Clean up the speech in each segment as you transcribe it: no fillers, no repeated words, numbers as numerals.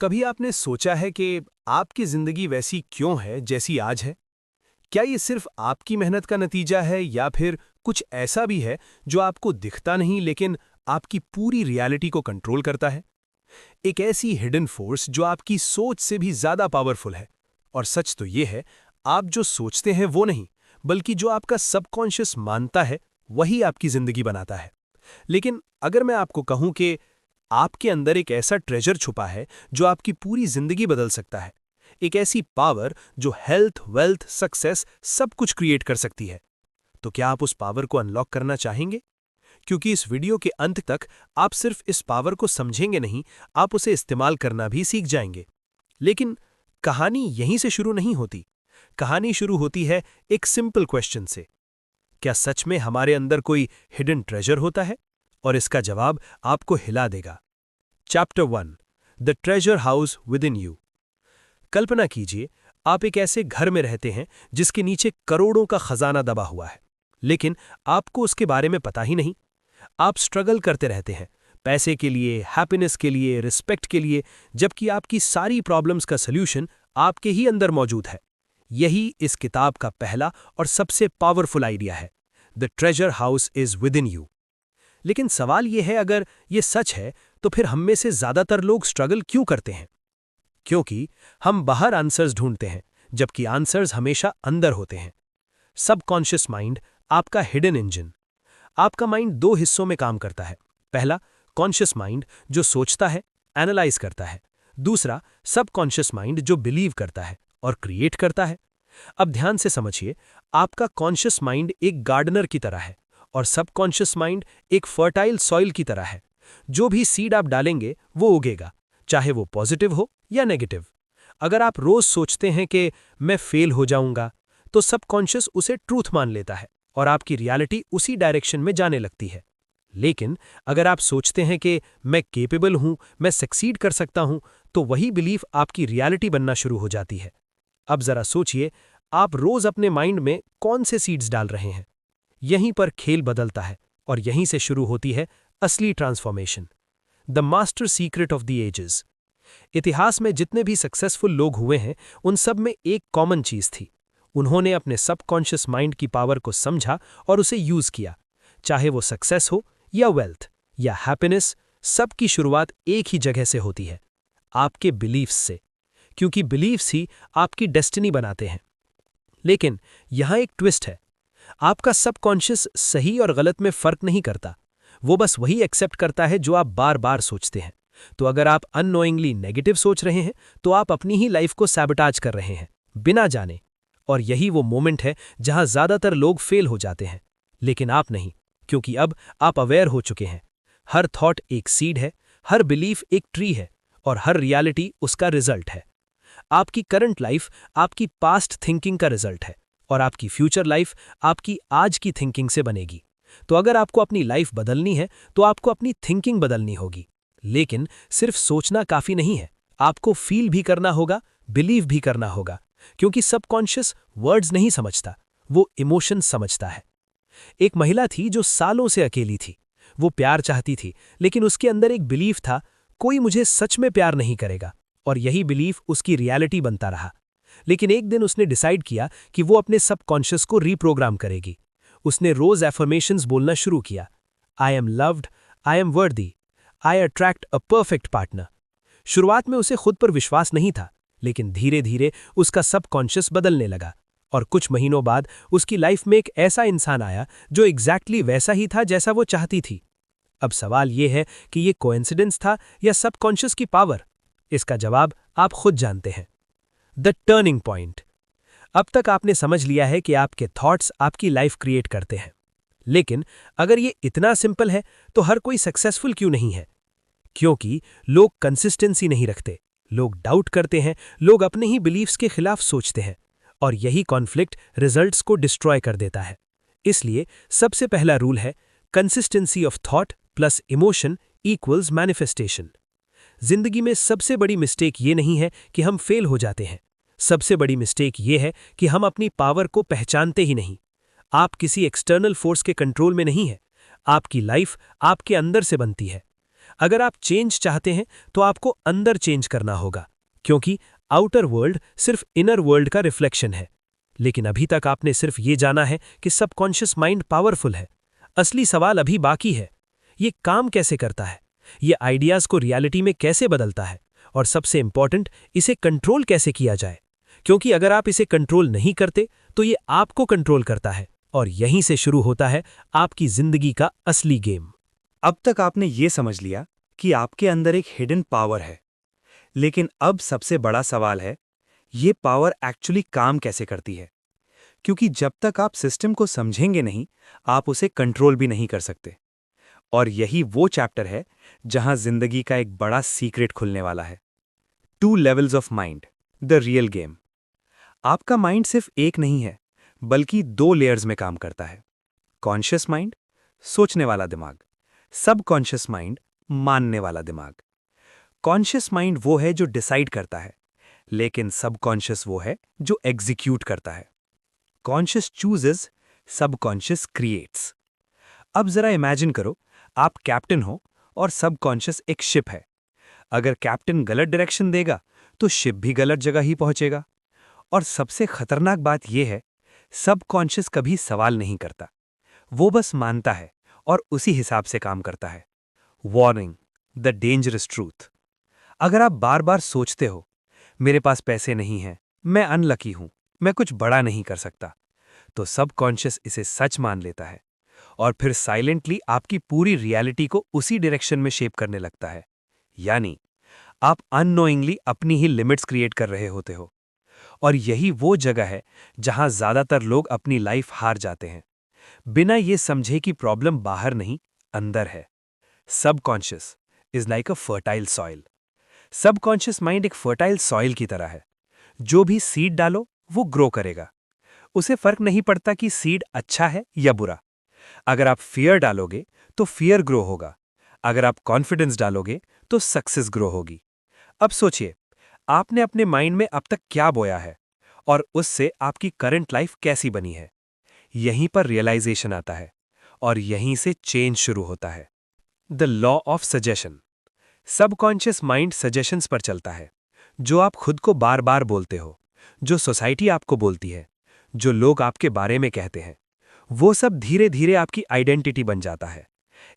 कभी आपने सोचा है कि आपकी जिंदगी वैसी क्यों है जैसी आज है? क्या ये सिर्फ आपकी मेहनत का नतीजा है या फिर कुछ ऐसा भी है जो आपको दिखता नहीं लेकिन आपकी पूरी रियलिटी को कंट्रोल करता है? एक ऐसी हिडन फोर्स जो आपकी सोच से भी ज्यादा पावरफुल है। और सच तो ये है, आप जो सोचते हैं वो नहीं, बल्कि जो आपका सबकॉन्शियस मानता है वही आपकी जिंदगी बनाता है। लेकिन अगर मैं आपको कहूं कि आपके अंदर एक ऐसा ट्रेजर छुपा है जो आपकी पूरी जिंदगी बदल सकता है, एक ऐसी पावर जो हेल्थ, वेल्थ, सक्सेस सब कुछ क्रिएट कर सकती है, तो क्या आप उस पावर को अनलॉक करना चाहेंगे? क्योंकि इस वीडियो के अंत तक आप सिर्फ इस पावर को समझेंगे नहीं, आप उसे इस्तेमाल करना भी सीख जाएंगे। लेकिन कहानी यहीं से शुरू नहीं होती। कहानी शुरू होती है एक सिंपल क्वेश्चन से। क्या सच में हमारे अंदर कोई हिडन ट्रेजर होता है? और इसका जवाब आपको हिला देगा। Chapter 1, the treasure house within you. कल्पना कीजिए, आप एक ऐसे घर में रहते हैं जिसके नीचे करोड़ों का खजाना दबा हुआ है, लेकिन आपको उसके बारे में पता ही नहीं। आप स्ट्रगल करते रहते हैं, पैसे के लिए, हैप्पीनेस के लिए, रिस्पेक्ट के लिए, जबकि आपकी सारी प्रॉब्लम्स का सल्यूशन आपके ही अंदर मौजूद है। यही इस किताब का पहला और सबसे पावरफुल आइडिया है। The treasure house is with in you. लेकिन सवाल यह है, अगर ये सच है तो फिर हम में से ज्यादातर लोग स्ट्रगल क्यों करते हैं? क्योंकि हम बाहर आंसर्स ढूंढते हैं, जबकि आंसर्स हमेशा अंदर होते हैं। सबकॉन्शियस माइंड आपका हिडन इंजन। आपका माइंड दो हिस्सों में काम करता है। पहला, कॉन्शियस माइंड जो सोचता है, एनालाइज करता है। दूसरा, सबकॉन्शियस माइंड जो बिलीव करता है और क्रिएट करता है। अब ध्यान से समझिए, आपका कॉन्शियस माइंड एक गार्डनर की तरह है और सबकॉन्शियस माइंड एक फर्टाइल सॉइल की तरह है। जो भी सीड आप डालेंगे वो उगेगा, चाहे वो पॉजिटिव हो या नेगेटिव। अगर आप रोज सोचते हैं कि मैं फेल हो जाऊंगा, तो सबकॉन्शियस उसे ट्रूथ मान लेता है और आपकी रियलिटी उसी डायरेक्शन में जाने लगती है। लेकिन अगर आप सोचते हैं कि मैं केपेबल हूं, मैं सक्सीड कर सकता हूं, तो वही बिलीफ आपकी रियलिटी बनना शुरू हो जाती है। अब जरा सोचिए, आप रोज अपने माइंड में कौन से सीड्स डाल रहे हैं? यहीं पर खेल बदलता है और यहीं से शुरू होती है असली transformation. The master secret of the ages. इतिहास में जितने भी सक्सेसफुल लोग हुए हैं, उन सब में एक कॉमन चीज थी। उन्होंने अपने सबकॉन्शियस माइंड की पावर को समझा और उसे यूज किया। चाहे वो सक्सेस हो या वेल्थ या हैप्पीनेस, सबकी शुरुआत एक ही जगह से होती है, आपके बिलीफ्स से। क्योंकि बिलीफ्स ही आपकी डेस्टिनी बनाते हैं। लेकिन यहां एक ट्विस्ट है। आपका सबकॉन्शियस सही और गलत में फर्क नहीं करता। वो बस वही एक्सेप्ट करता है जो आप बार बार सोचते हैं। तो अगर आप अननोइंगली नेगेटिव सोच रहे हैं, तो आप अपनी ही लाइफ को सैबोटाज कर रहे हैं, बिना जाने। और यही वो मोमेंट है जहां ज्यादातर लोग फेल हो जाते हैं। लेकिन आप नहीं, क्योंकि अब आप अवेयर हो चुके हैं। हर थॉट एक सीड है, हर बिलीफ एक ट्री है, और हर रियलिटी उसका रिजल्ट है। आपकी करंट लाइफ आपकी पास्ट थिंकिंग का रिजल्ट है, और आपकी फ्यूचर लाइफ आपकी आज की थिंकिंग से बनेगी। तो अगर आपको अपनी लाइफ बदलनी है, तो आपको अपनी थिंकिंग बदलनी होगी। लेकिन सिर्फ सोचना काफी नहीं है, आपको फील भी करना होगा, बिलीव भी करना होगा। क्योंकि सबकॉन्शियस वर्ड्स नहीं समझता, वो इमोशंस समझता है। एक महिला थी जो सालों से अकेली थी। वो प्यार चाहती थी, लेकिन उसके अंदर एक बिलीफ था, कोई मुझे सच में प्यार नहीं करेगा। और यही बिलीफ उसकी रियलिटी बनता रहा। लेकिन एक दिन उसने डिसाइड किया कि वो अपने सबकॉन्शियस को रीप्रोग्राम करेगी। उसने रोज एफर्मेशंस बोलना शुरू किया। I am loved, I am वर्दी, आई अट्रैक्ट अ परफेक्ट पार्टनर। शुरुआत में उसे खुद पर विश्वास नहीं था, लेकिन धीरे धीरे उसका सबकॉन्शियस बदलने लगा। और कुछ महीनों बाद उसकी लाइफ में एक ऐसा इंसान आया जो एग्जैक्टली वैसा ही था जैसा वो चाहती थी। अब सवाल यह है कि ये कोइंसिडेंस था या सबकॉन्शियस की पावर? इसका जवाब आप खुद जानते हैं। The turning point. अब तक आपने समझ लिया है कि आपके थॉट्स आपकी लाइफ क्रिएट करते हैं। लेकिन अगर ये इतना सिंपल है, तो हर कोई सक्सेसफुल क्यों नहीं है? क्योंकि लोग कंसिस्टेंसी नहीं रखते, लोग डाउट करते हैं, लोग अपने ही बिलीफ्स के खिलाफ सोचते हैं। और यही कॉन्फ्लिक्ट रिजल्ट्स को डिस्ट्रॉय कर देता है। इसलिए सबसे पहला रूल है, consistency of thought plus emotion equals manifestation. जिंदगी में सबसे बड़ी मिस्टेक ये नहीं है कि हम फेल हो जाते हैं। सबसे बड़ी मिस्टेक ये है कि हम अपनी पावर को पहचानते ही नहीं। आप किसी एक्सटर्नल फोर्स के कंट्रोल में नहीं है। आपकी लाइफ आपके अंदर से बनती है। अगर आप चेंज चाहते हैं तो आपको अंदर चेंज करना होगा, क्योंकि आउटर वर्ल्ड सिर्फ इनर वर्ल्ड का रिफ्लेक्शन है। लेकिन अभी तक आपने सिर्फ ये जाना है कि सबकॉन्शियस माइंड पावरफुल है। असली सवाल अभी बाकी है। ये काम कैसे करता है, ये आइडियाज को रियलिटी में कैसे बदलता है, और सबसे इंपॉर्टेंट, इसे कंट्रोल कैसे किया जाए। क्योंकि अगर आप इसे कंट्रोल नहीं करते तो ये आपको कंट्रोल करता है, और यहीं से शुरू होता है आपकी जिंदगी का असली गेम। अब तक आपने ये समझ लिया कि आपके अंदर एक हिडन पावर है, लेकिन अब सबसे बड़ा सवाल है, ये पावर एक्चुअली काम कैसे करती है? क्योंकि जब तक आप सिस्टम को समझेंगे नहीं, आप उसे कंट्रोल भी नहीं कर सकते। और यही वो चैप्टर है जहां जिंदगी का एक बड़ा सीक्रेट खुलने वाला है। 2 levels of mind, the real game. आपका माइंड सिर्फ एक नहीं है, बल्कि 2 लेयर्स में काम करता है। कॉन्शियस माइंड, सोचने वाला दिमाग। सबकॉन्शियस माइंड, मानने वाला दिमाग। कॉन्शियस माइंड वो है जो डिसाइड करता है, लेकिन सबकॉन्शियस वो है जो एग्जीक्यूट करता है। Conscious chooses, subconscious creates. अब जरा इमेजिन करो, आप कैप्टन हो और सबकॉन्शियस एक शिप है। अगर कैप्टन गलत डायरेक्शन देगा तो शिप भी गलत जगह ही पहुंचेगा। और सबसे खतरनाक बात यह है, सबकॉन्शियस कभी सवाल नहीं करता, वो बस मानता है और उसी हिसाब से काम करता है। Warning, the dangerous truth. अगर आप बार बार सोचते हो, मेरे पास पैसे नहीं हैं, मैं अनलकी हूं, मैं कुछ बड़ा नहीं कर सकता, तो सबकॉन्शियस इसे सच मान लेता है और फिर साइलेंटली आपकी पूरी रियलिटी को उसी डायरेक्शन में शेप करने लगता है। यानी आप अननोइंगली अपनी ही लिमिट्स क्रिएट कर रहे होते हो। और यही वो जगह है जहां ज्यादातर लोग अपनी लाइफ हार जाते हैं, बिना ये समझे कि प्रॉब्लम बाहर नहीं, अंदर है। Subconscious is like a fertile soil. Subconscious mind एक फर्टाइल सॉइल की तरह है। जो भी सीड डालो वो ग्रो करेगा। उसे फर्क नहीं पड़ता कि सीड अच्छा है या बुरा। अगर आप फियर डालोगे तो फियर ग्रो होगा, अगर आप कॉन्फिडेंस डालोगे तो सक्सेस ग्रो होगी। अब सोचिए, आपने अपने माइंड में अब तक क्या बोया है और उससे आपकी करंट लाइफ कैसी बनी है। यहीं पर रियलाइजेशन आता है और यहीं से चेंज शुरू होता है। The law of suggestion. Subconscious mind suggestions पर चलता है। जो आप खुद को बार बार बोलते हो, जो सोसाइटी आपको बोलती है, जो लोग आपके बारे में कहते हैं, वो सब धीरे धीरे आपकी आइडेंटिटी बन जाता है।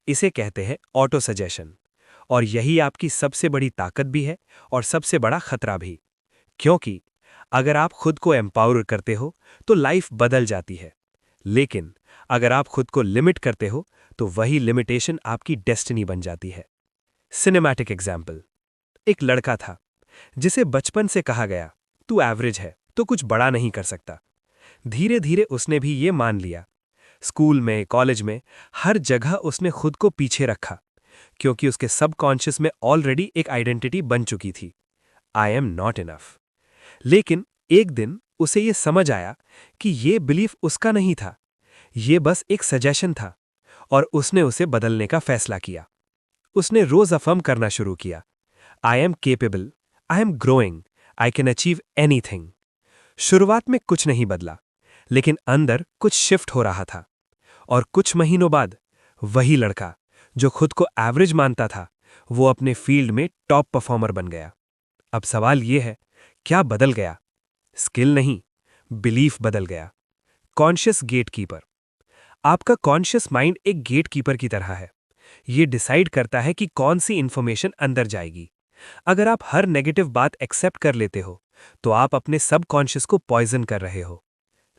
इसे कहते हैं ऑटो सजेशन। और यही आपकी सबसे बड़ी ताकत भी है और सबसे बड़ा खतरा भी। क्योंकि अगर आप खुद को एम्पावर करते हो तो लाइफ बदल जाती है, लेकिन अगर आप खुद को लिमिट करते हो तो वही लिमिटेशन आपकी डेस्टिनी बन जाती है। Cinematic example. एक लड़का था जिसे बचपन से कहा गया, तू एवरेज है तो कुछ बड़ा नहीं कर सकता। धीरे धीरे उसने भी ये मान लिया। स्कूल में, कॉलेज में, हर जगह उसने खुद को पीछे रखा, क्योंकि उसके सबकॉन्शियस में ऑलरेडी एक आइडेंटिटी बन चुकी थी, आई एम नॉट इनफ। लेकिन एक दिन उसे ये समझ आया कि ये बिलीफ उसका नहीं था, ये बस एक सजेशन था, और उसने उसे बदलने का फैसला किया। उसने रोज अफर्म करना शुरू किया, I am capable, I am growing, I can achieve anything. शुरुआत में कुछ नहीं बदला, लेकिन अंदर कुछ शिफ्ट हो रहा था। और कुछ महीनों बाद वही लड़का जो खुद को एवरेज मानता था, वो अपने फील्ड में टॉप परफॉर्मर बन गया। अब सवाल यह है, क्या बदल गया? स्किल नहीं, बिलीफ बदल गया। Conscious gatekeeper. आपका कॉन्शियस माइंड एक गेटकीपर की तरह है। ये डिसाइड करता है कि कौन सी इंफॉर्मेशन अंदर जाएगी। अगर आप हर नेगेटिव बात एक्सेप्ट कर लेते हो तो आप अपने सबकॉन्शियस को पॉइजन कर रहे हो।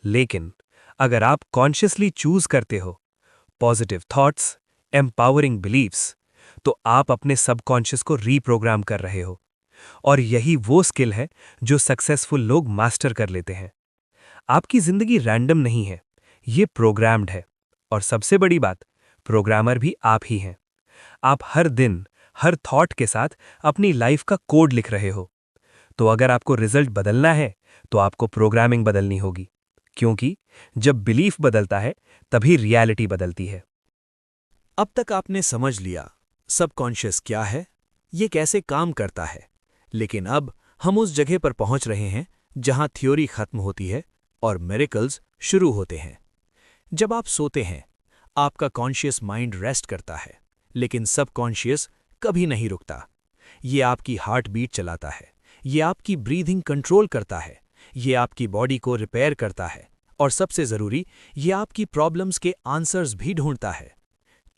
लेकिन अगर आप कॉन्शियसली चूज करते हो पॉजिटिव थॉट्स, एम्पावरिंग बिलीव्स, तो आप अपने सबकॉन्शियस को रीप्रोग्राम कर रहे हो। और यही वो स्किल है जो सक्सेसफुल लोग मास्टर कर लेते हैं। आपकी जिंदगी रैंडम नहीं है, ये प्रोग्राम्ड है। और सबसे बड़ी बात, प्रोग्रामर भी आप ही हैं। आप हर दिन, हर थॉट के साथ अपनी लाइफ का कोड लिख रहे हो। तो अगर आपको रिजल्ट बदलना है तो आपको प्रोग्रामिंग बदलनी होगी, क्योंकि जब बिलीफ बदलता है तभी रियलिटी बदलती है। अब तक आपने समझ लिया सबकॉन्शियस क्या है, ये कैसे काम करता है। लेकिन अब हम उस जगह पर पहुंच रहे हैं जहां थ्योरी खत्म होती है और मिरेकल्स शुरू होते हैं। जब आप सोते हैं, आपका कॉन्शियस माइंड रेस्ट करता है, लेकिन सबकॉन्शियस कभी नहीं रुकता। ये आपकी हार्ट बीट चलाता है, ये आपकी ब्रीदिंग कंट्रोल करता है, ये आपकी बॉडी को रिपेयर करता है, और सबसे ज़रूरी, ये आपकी प्रॉब्लम्स के आंसर्स भी ढूंढता है,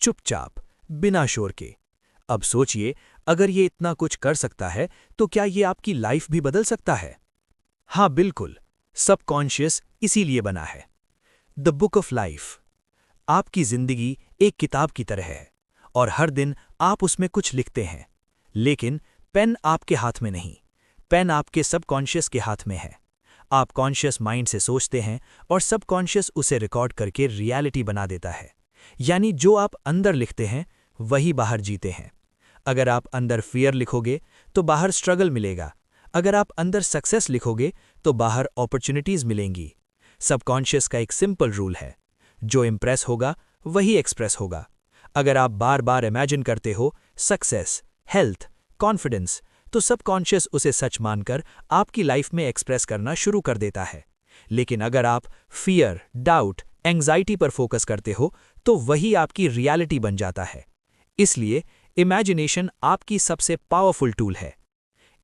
चुपचाप, बिना शोर के। अब सोचिए, अगर ये इतना कुछ कर सकता है तो क्या ये आपकी लाइफ भी बदल सकता है? हाँ, बिल्कुल। सबकॉन्शियस इसीलिए बना है। The book of life. आपकी जिंदगी एक किताब की तरह है और हर दिन आप उसमें कुछ लिखते हैं, लेकिन पेन आपके हाथ में नहीं, पेन आपके सबकॉन्शियस के हाथ में है। आप कॉन्शियस माइंड से सोचते हैं और सबकॉन्शियस उसे रिकॉर्ड करके रियलिटी बना देता है। यानी जो आप अंदर लिखते हैं वही बाहर जीते हैं। अगर आप अंदर फियर लिखोगे तो बाहर स्ट्रगल मिलेगा, अगर आप अंदर सक्सेस लिखोगे तो बाहर अपॉर्चुनिटीज मिलेंगी। सबकॉन्शियस का एक सिंपल रूल है, जो इंप्रेस होगा वही एक्सप्रेस होगा। अगर आप बार बार इमेजिन करते हो सक्सेस, हेल्थ, कॉन्फिडेंस, तो सबकॉन्शियस उसे सच मानकर आपकी लाइफ में एक्सप्रेस करना शुरू कर देता है। लेकिन अगर आप फियर, डाउट, एंग्जाइटी पर फोकस करते हो तो वही आपकी रियलिटी बन जाता है। इसलिए इमेजिनेशन आपकी सबसे पावरफुल टूल है।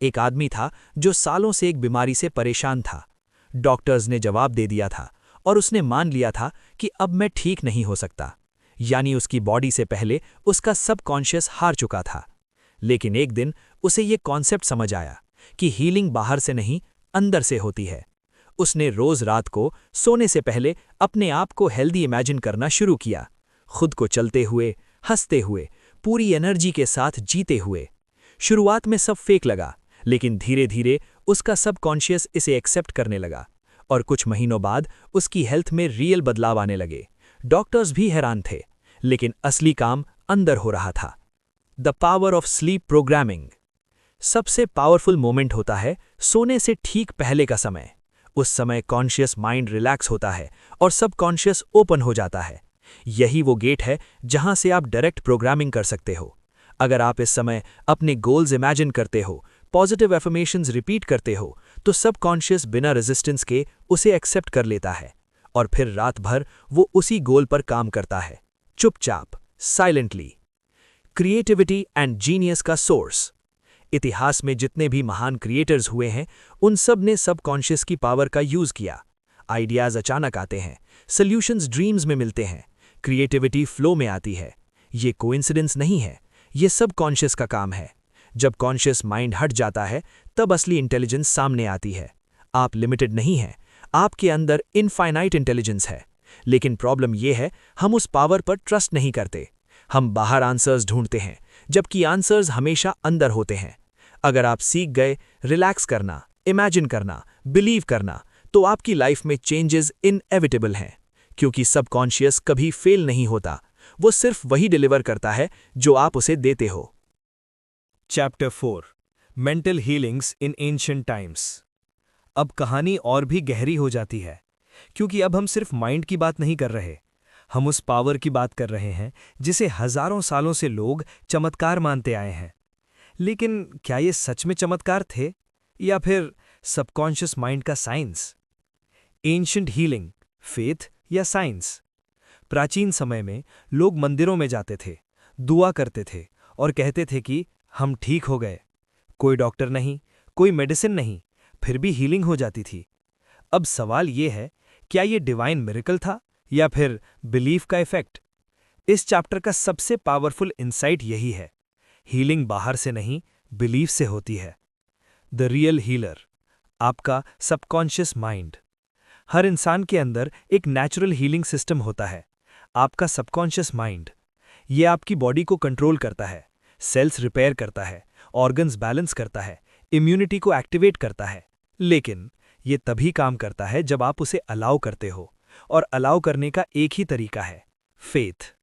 एक आदमी था जो सालों से एक बीमारी से परेशान था। डॉक्टर्स ने जवाब दे दिया था और उसने मान लिया था कि अब मैं ठीक नहीं हो सकता। यानी उसकी बॉडी से पहले उसका सबकॉन्शियस हार चुका था। लेकिन एक दिन उसे ये कॉन्सेप्ट समझ आया कि हीलिंग बाहर से नहीं, अंदर से होती है। उसने रोज रात को सोने से पहले अपने आप को हेल्दी इमेजिन करना शुरू किया, खुद को चलते हुए, हंसते हुए, पूरी एनर्जी के साथ जीते हुए। शुरुआत में सब फेक लगा, लेकिन धीरे धीरे उसका सबकॉन्शियस इसे एक्सेप्ट करने लगा और कुछ महीनों बाद उसकी हेल्थ में रियल बदलाव आने लगे। डॉक्टर्स भी हैरान थे, लेकिन असली काम अंदर हो रहा था। The power of sleep programming. सबसे पावरफुल मोमेंट होता है सोने से ठीक पहले का समय। उस समय कॉन्शियस माइंड रिलैक्स होता है और सबकॉन्शियस ओपन हो जाता है। यही वो गेट है जहां से आप डायरेक्ट प्रोग्रामिंग कर सकते हो। अगर आप इस समय अपने गोल्स इमेजिन करते हो, पॉजिटिव एफर्मेशंस रिपीट करते हो, तो सबकॉन्शियस बिना रेजिस्टेंस के उसे एक्सेप्ट कर लेता है और फिर रात भर वो उसी गोल पर काम करता है, चुपचाप, साइलेंटली। क्रिएटिविटी एंड जीनियस का सोर्स। इतिहास में जितने भी महान क्रिएटर्स हुए हैं, उन सब ने सबकॉन्शियस की पावर का यूज किया। आइडियाज अचानक आते हैं, सॉल्यूशंस ड्रीम्स में मिलते हैं, क्रिएटिविटी फ्लो में आती है। ये कोइंसिडेंस नहीं है, ये सबकॉन्शियस का काम है। जब कॉन्शियस माइंड हट जाता है तब असली इंटेलिजेंस सामने आती है। आप लिमिटेड नहीं हैं, आपके अंदर इनफाइनाइट इंटेलिजेंस है। लेकिन प्रॉब्लम यह है, हम उस पावर पर ट्रस्ट नहीं करते। हम बाहर आंसर्स ढूंढते हैं, जबकि आंसर्स हमेशा अंदर होते हैं। अगर आप सीख गए रिलैक्स करना, इमेजिन करना, बिलीव करना, तो आपकी लाइफ में चेंजेस इनएविटेबल हैं, क्योंकि सबकॉन्शियस कभी फेल नहीं होता। वो सिर्फ वही डिलीवर करता है जो आप उसे देते हो। चैप्टर 4 मेंटल हीलिंग्स इन एंशिएंट टाइम्स। अब कहानी और भी गहरी हो जाती है, क्योंकि अब हम सिर्फ माइंड की बात नहीं कर रहे, हम उस पावर की बात कर रहे हैं जिसे हजारों सालों से लोग चमत्कार मानते आए हैं। लेकिन क्या ये सच में चमत्कार थे या फिर सबकॉन्शियस माइंड का साइंस? एंशिएंट हीलिंग, फेथ या साइंस? प्राचीन समय में लोग मंदिरों में जाते थे, दुआ करते थे और कहते थे कि हम ठीक हो गए। कोई डॉक्टर नहीं, कोई मेडिसिन नहीं, फिर भी हीलिंग हो जाती थी। अब सवाल ये है, क्या ये डिवाइन मिरेकल था या फिर बिलीफ का इफेक्ट? इस चैप्टर का सबसे पावरफुल इंसाइट यही है, हीलिंग बाहर से नहीं, बिलीफ से होती है। द रियल हीलर, आपका सबकॉन्शियस माइंड। हर इंसान के अंदर एक नेचुरल हीलिंग सिस्टम होता है, आपका सबकॉन्शियस माइंड। ये आपकी बॉडी को कंट्रोल करता है, सेल्स रिपेयर करता है, ऑर्गन्स बैलेंस करता है, इम्यूनिटी को एक्टिवेट करता है। लेकिन ये तभी काम करता है जब आप उसे अलाउ करते हो, और अलाउ करने का एक ही तरीका है, faith.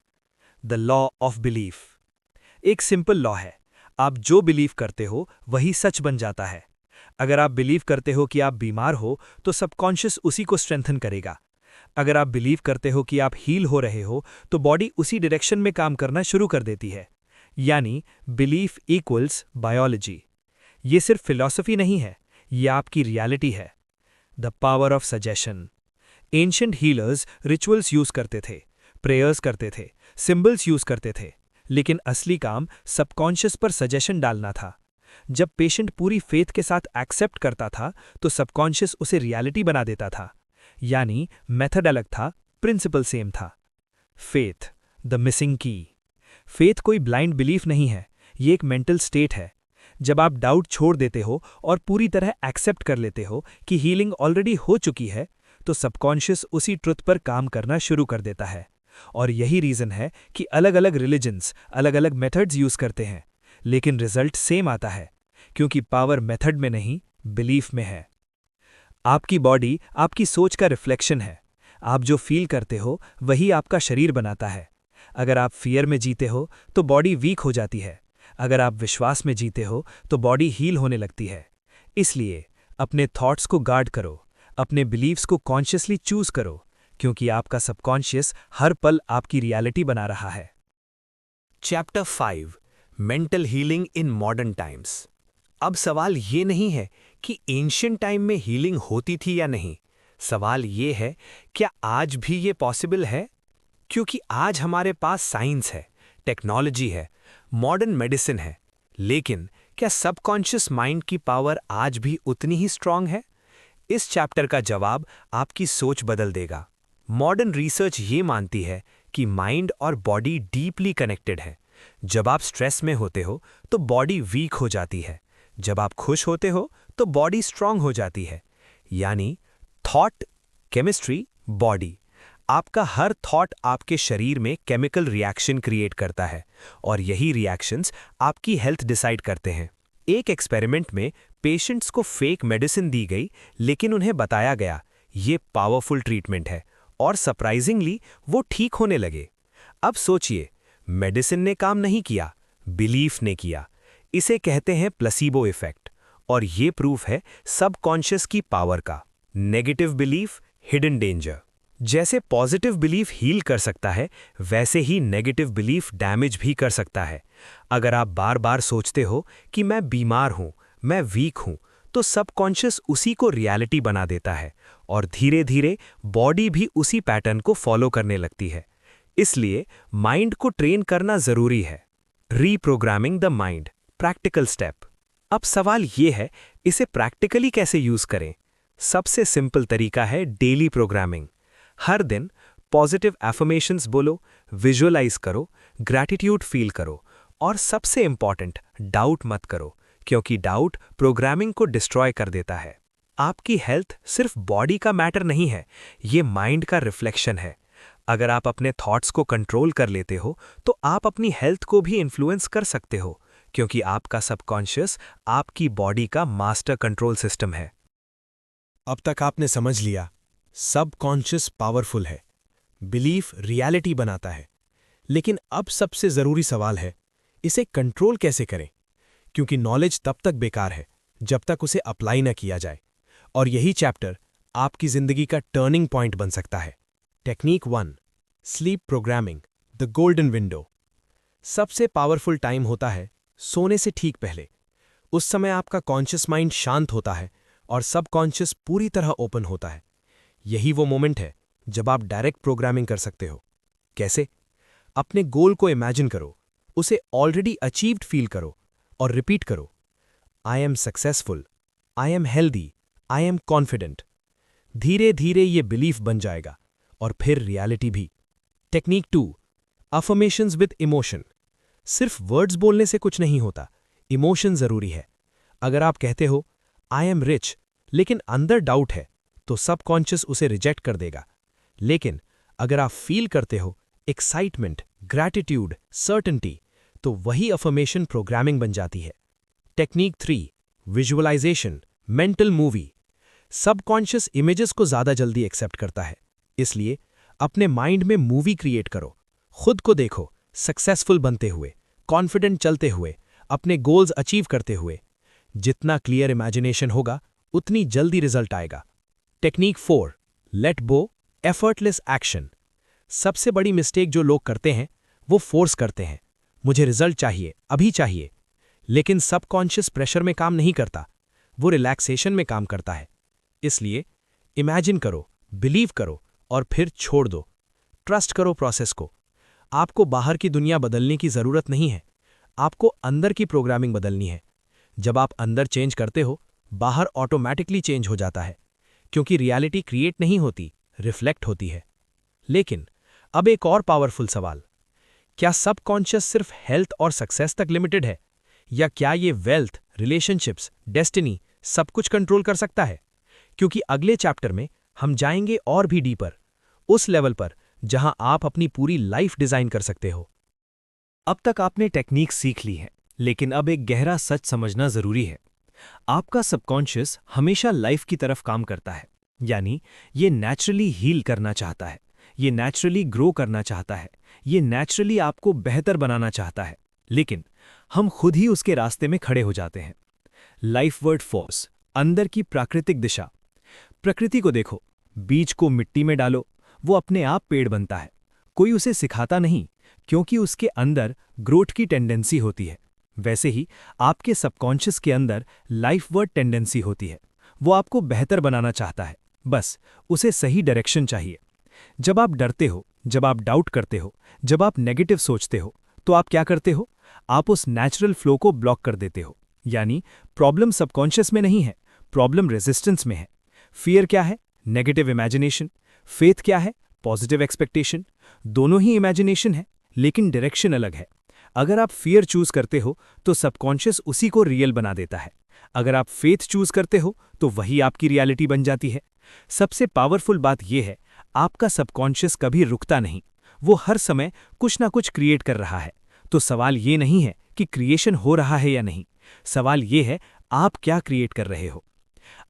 The law of belief एक सिंपल लॉ है, आप जो बिलीव करते हो वही सच बन जाता है। अगर आप बिलीव करते हो कि आप बीमार हो तो सबकॉन्शियस उसी को स्ट्रेंथन करेगा। अगर आप बिलीव करते हो कि आप हील हो रहे हो तो बॉडी उसी डायरेक्शन में काम करना शुरू कर देती है। यानी बिलीफ इक्वल्स बायोलॉजी। ये सिर्फ फिलॉसफी नहीं है, ये आपकी रियलिटी है। The power of suggestion. Ancient healers rituals use करते थे, प्रेयर्स करते थे, सिंबल्स यूज करते थे, लेकिन असली काम सबकॉन्शियस पर सजेशन डालना था। जब पेशेंट पूरी फेथ के साथ एक्सेप्ट करता था तो सबकॉन्शियस उसे रियलिटी बना देता था। यानी मेथड अलग था, प्रिंसिपल सेम था। फेथ, द मिसिंग की। फेथ कोई ब्लाइंड बिलीफ नहीं है, ये एक मेंटल स्टेट है। जब आप डाउट छोड़ देते हो और पूरी तरह एक्सेप्ट कर लेते हो कि हीलिंग ऑलरेडी हो चुकी है, तो सबकॉन्शियस उसी ट्रुथ पर काम करना शुरू कर देता है। और यही रीज़न है कि अलग अलग रिलीजन्स अलग अलग मेथड्स यूज़ करते हैं, लेकिन रिजल्ट सेम आता है, क्योंकि पावर मेथड में नहीं, बिलीफ में है। आपकी बॉडी आपकी सोच का रिफ्लेक्शन है। आप जो फील करते हो वही आपका शरीर बनाता है। अगर आप फियर में जीते हो तो बॉडी वीक हो जाती है। अगर आप विश्वास में जीते हो तो बॉडी हील होने लगती है। इसलिए अपने थॉट्स को गार्ड करो, अपने बिलीव्स को कॉन्शियसली चूज करो, क्योंकि आपका सबकॉन्शियस हर पल आपकी रियलिटी बना रहा है। Chapter 5, mental healing in modern times. अब सवाल ये नहीं है कि एंशिएंट टाइम में हीलिंग होती थी या नहीं। सवाल ये है, क्या आज भी ये पॉसिबल है? क्योंकि आज हमारे पास साइंस है, टेक्नोलॉजी है, मॉडर्न मेडिसिन है, लेकिन क्या सबकॉन्शियस माइंड की पावर आज भी उतनी ही स्ट्रांग है? इस चैप्टर का जवाब आपकी सोच बदल देगा। मॉडर्न रिसर्च ये मानती है कि माइंड और बॉडी डीपली कनेक्टेड है। जब आप स्ट्रेस में होते हो तो बॉडी वीक हो जाती है, जब आप खुश होते हो तो बॉडी स्ट्रांग हो जाती है। यानी थॉट, केमिस्ट्री, बॉडी। आपका हर थॉट आपके शरीर में केमिकल रिएक्शन क्रिएट करता है और यही रिएक्शंस आपकी हेल्थ डिसाइड करते हैं। एक एक्सपेरिमेंट में पेशेंट्स को फेक मेडिसिन दी गई, लेकिन उन्हें बताया गया ये पावरफुल ट्रीटमेंट है और सरप्राइजिंगली वो ठीक होने लगे। अब सोचिए, मेडिसिन ने काम नहीं किया, बिलीफ ने किया। इसे कहते हैं प्लेसिबो इफेक्ट, और ये प्रूफ है सबकॉन्शियस की पावर का। Negative belief, hidden danger. जैसे पॉजिटिव बिलीफ हील कर सकता है, वैसे ही नेगेटिव बिलीफ डैमेज भी कर सकता है। अगर आप बार बार सोचते हो कि मैं बीमार हूं, मैं वीक हूं, तो सबकॉन्शियस उसी को रियलिटी बना देता है और धीरे धीरे बॉडी भी उसी पैटर्न को फॉलो करने लगती है। इसलिए माइंड को ट्रेन करना जरूरी है। Reprogramming the mind, practical step. अब सवाल ये है, इसे प्रैक्टिकली कैसे यूज करें? सबसे सिंपल तरीका है डेली प्रोग्रामिंग। हर दिन पॉजिटिव एफर्मेशंस बोलो, विजुअलाइज करो, ग्रैटिट्यूड फील करो, और सबसे इंपॉर्टेंट, डाउट मत करो, क्योंकि डाउट प्रोग्रामिंग को डिस्ट्रॉय कर देता है। आपकी हेल्थ सिर्फ बॉडी का मैटर नहीं है, ये माइंड का रिफ्लेक्शन है। अगर आप अपने थॉट्स को कंट्रोल कर लेते हो तो आप अपनी हेल्थ को भी इन्फ्लुएंस कर सकते हो, क्योंकि आपका सबकॉन्शियस आपकी बॉडी का मास्टर कंट्रोल सिस्टम है। अब तक आपने समझ लिया, सबकॉन्शियस पावरफुल है, बिलीफ रियलिटी बनाता है। लेकिन अब सबसे जरूरी सवाल है, इसे कंट्रोल कैसे करें? क्योंकि नॉलेज तब तक बेकार है जब तक उसे अप्लाई न किया जाए, और यही चैप्टर आपकी जिंदगी का टर्निंग पॉइंट बन सकता है। Technique 1, sleep programming, the golden window. सबसे पावरफुल टाइम होता है सोने से ठीक पहले। उस समय आपका कॉन्शियस माइंड शांत होता है और सबकॉन्शियस पूरी तरह ओपन होता है। यही वो मोमेंट है जब आप डायरेक्ट प्रोग्रामिंग कर सकते हो। कैसे? अपने गोल को इमेजिन करो, उसे ऑलरेडी अचीव्ड फील करो और रिपीट करो। I am successful, I am healthy, I am confident. धीरे धीरे ये बिलीफ बन जाएगा और फिर रियलिटी भी। Technique 2, affirmations with emotion. सिर्फ वर्ड्स बोलने से कुछ नहीं होता, इमोशन जरूरी है। अगर आप कहते हो आई एम रिच, लेकिन अंदर डाउट है, तो सबकॉन्शियस उसे रिजेक्ट कर देगा। लेकिन अगर आप फील करते हो एक्साइटमेंट, ग्रैटिट्यूड, सर्टेनिटी, तो वही अफर्मेशन प्रोग्रामिंग बन जाती है। Technique 3, visualisation, mental movie. Subconscious images को ज्यादा जल्दी एक्सेप्ट करता है, इसलिए अपने माइंड में मूवी क्रिएट करो। खुद को देखो सक्सेसफुल बनते हुए, कॉन्फिडेंट चलते हुए, अपने गोल्स अचीव करते हुए। जितना क्लियर इमेजिनेशन होगा, उतनी जल्दी रिजल्ट आएगा। Technique 4, let go, effortless action. सबसे बड़ी मिस्टेक जो लोग करते हैं, वो फोर्स करते हैं, मुझे रिजल्ट चाहिए, अभी चाहिए। लेकिन सबकॉन्शियस प्रेशर में काम नहीं करता, वो रिलैक्सेशन में काम करता है। इसलिए इमेजिन करो, बिलीव करो और फिर छोड़ दो। ट्रस्ट करो प्रोसेस को। आपको बाहर की दुनिया बदलने की ज़रूरत नहीं है, आपको अंदर की प्रोग्रामिंग बदलनी है। जब आप अंदर चेंज करते हो, बाहर ऑटोमैटिकली चेंज हो जाता है, क्योंकि रियलिटी क्रिएट नहीं होती, रिफ्लेक्ट होती है। लेकिन अब एक और पावरफुल सवाल, क्या सबकॉन्शियस सिर्फ हेल्थ और सक्सेस तक लिमिटेड है, या क्या ये वेल्थ, रिलेशनशिप्स, डेस्टिनी सब कुछ कंट्रोल कर सकता है? क्योंकि अगले चैप्टर में हम जाएंगे और भी डीपर, उस लेवल पर जहां आप अपनी पूरी लाइफ डिजाइन कर सकते हो। अब तक आपने टेक्निक सीख ली है, लेकिन अब एक गहरा सच समझना जरूरी है। आपका सबकॉन्शियस हमेशा लाइफ की तरफ काम करता है, यानी ये नेचुरली हील करना चाहता है, ये नेचुरली ग्रो करना चाहता है, ये नेचुरली आपको बेहतर बनाना चाहता है। लेकिन हम खुद ही उसके रास्ते में खड़े हो जाते हैं। लाइफवर्ड फोर्स, अंदर की प्राकृतिक दिशा। प्रकृति को देखो, बीज को मिट्टी में डालो, वो अपने आप पेड़ बनता है। कोई उसे सिखाता नहीं, क्योंकि उसके अंदर ग्रोथ की टेंडेंसी होती है। वैसे ही आपके सबकॉन्शियस के अंदर लाइफवर्ड टेंडेंसी होती है। वो आपको बेहतर बनाना चाहता है, बस उसे सही डायरेक्शन चाहिए। जब आप डरते हो, जब आप डाउट करते हो, जब आप नेगेटिव सोचते हो, तो आप क्या करते हो? आप उस नेचुरल फ्लो को ब्लॉक कर देते हो। यानी प्रॉब्लम सबकॉन्शियस में नहीं है, प्रॉब्लम रेजिस्टेंस में है। फियर क्या है? Negative imagination. फेथ क्या है? Positive expectation. दोनों ही इमेजिनेशन है, लेकिन डायरेक्शन अलग है। अगर आप फियर चूज करते हो तो सबकॉन्शियस उसी को रियल बना देता है। अगर आप फेथ चूज करते हो तो वही आपकी रियलिटी बन जाती है। सबसे पावरफुल बात यह है, आपका सबकॉन्शियस कभी रुकता नहीं, वो हर समय कुछ ना कुछ क्रिएट कर रहा है। तो सवाल ये नहीं है कि क्रिएशन हो रहा है या नहीं, सवाल ये है आप क्या क्रिएट कर रहे हो।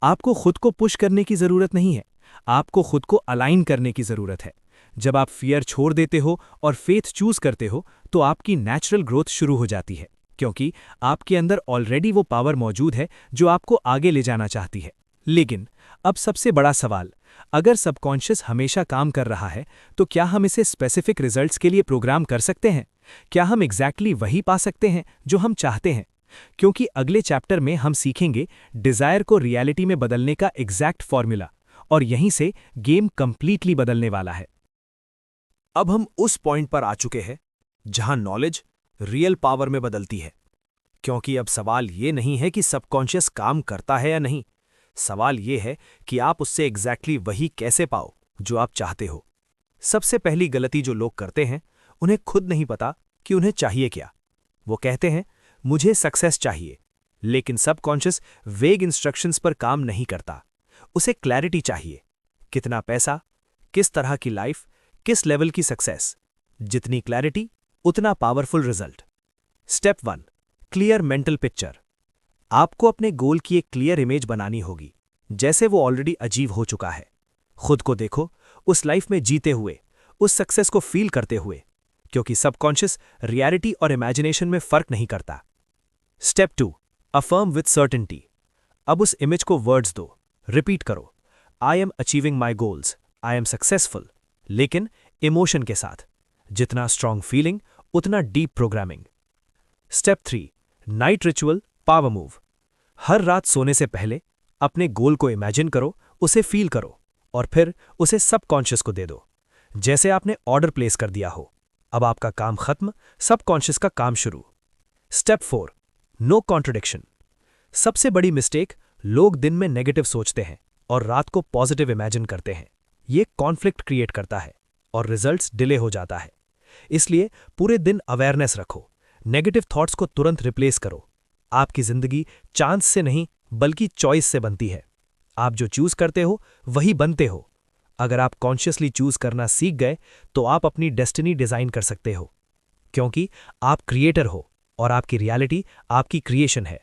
आपको खुद को पुश करने की जरूरत नहीं है, आपको खुद को अलाइन करने की जरूरत है। जब आप फियर छोड़ देते हो और फेथ चूज करते हो तो आपकी नेचुरल ग्रोथ शुरू हो जाती है, क्योंकि आपके अंदर ऑलरेडी वो पावर मौजूद है जो आपको आगे ले जाना चाहती है। लेकिन अब सबसे बड़ा सवाल, अगर सबकॉन्शियस हमेशा काम कर रहा है तो क्या हम इसे स्पेसिफिक रिजल्ट्स के लिए प्रोग्राम कर सकते हैं? क्या हम एग्जैक्टली वही पा सकते हैं जो हम चाहते हैं? क्योंकि अगले चैप्टर में हम सीखेंगे डिजायर को रियलिटी में बदलने का एग्जैक्ट फॉर्मूला, और यहीं से गेम कंप्लीटली बदलने वाला है। अब हम उस पॉइंट पर आ चुके हैं जहां नॉलेज रियल पावर में बदलती है। क्योंकि अब सवाल ये नहीं है कि सबकॉन्शियस काम करता है या नहीं, सवाल ये है कि आप उससे एग्जैक्टली वही कैसे पाओ जो आप चाहते हो। सबसे पहली गलती जो लोग करते हैं, उन्हें खुद नहीं पता कि उन्हें चाहिए क्या। वो कहते हैं मुझे सक्सेस चाहिए, लेकिन सबकॉन्शियस वेग इंस्ट्रक्शंस पर काम नहीं करता। उसे क्लैरिटी चाहिए, कितना पैसा, किस तरह की लाइफ, किस लेवल की सक्सेस। जितनी क्लैरिटी उतना powerful result. Step 1, clear mental picture. आपको अपने गोल की एक क्लियर इमेज बनानी होगी, जैसे वो ऑलरेडी अचीव हो चुका है। खुद को देखो उस लाइफ में जीते हुए, उस सक्सेस को फील करते हुए, क्योंकि सबकॉन्शियस रियलिटी और इमेजिनेशन में फर्क नहीं करता। Step 2, affirm with certainty. अब उस इमेज को वर्ड्स दो, रिपीट करो, I am achieving my goals, I am successful, लेकिन इमोशन के साथ। जितना स्ट्रांग फीलिंग उतना deep programming. Step 3, night ritual power move. हर रात सोने से पहले अपने गोल को इमेजिन करो, उसे फील करो, और फिर उसे सबकॉन्शियस को दे दो, जैसे आपने ऑर्डर प्लेस कर दिया हो। अब आपका काम खत्म, सबकॉन्शियस का काम शुरू। Step 4, no contradiction. सबसे बड़ी मिस्टेक, लोग दिन में नेगेटिव सोचते हैं और रात को पॉजिटिव इमेजिन करते हैं। ये कॉन्फ्लिक्ट क्रिएट करता है और रिजल्ट्स डिले हो जाता है। इसलिए पूरे दिन अवेयरनेस रखो, नेगेटिव थॉट्स को तुरंत रिप्लेस करो। आपकी जिंदगी चांस से नहीं बल्कि चॉइस से बनती है। आप जो चूज करते हो वही बनते हो। अगर आप कॉन्शियसली चूज करना सीख गए तो आप अपनी डेस्टिनी डिजाइन कर सकते हो, क्योंकि आप क्रिएटर हो और आपकी रियलिटी आपकी क्रिएशन है।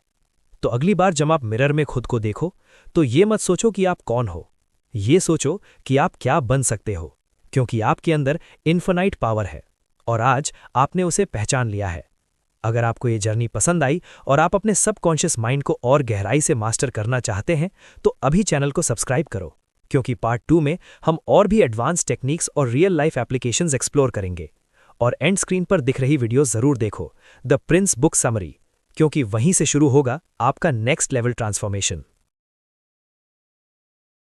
तो अगली बार जब आप मिरर में खुद को देखो तो ये मत सोचो कि आप कौन हो, ये सोचो कि आप क्या बन सकते हो, क्योंकि आपके अंदर इन्फिनाइट पावर है और आज आपने उसे पहचान लिया है। अगर आपको ये जर्नी पसंद आई और आप अपने सबकॉन्शियस माइंड को और गहराई से मास्टर करना चाहते हैं तो अभी चैनल को सब्सक्राइब करो, क्योंकि पार्ट 2 में हम और भी एडवांस टेक्निक्स और रियल लाइफ एप्लीकेशंस एक्सप्लोर करेंगे। और एंड स्क्रीन पर दिख रही वीडियो जरूर देखो, द प्रिंस बुक समरी, क्योंकि वहीं से शुरू होगा आपका नेक्स्ट लेवल ट्रांसफॉर्मेशन।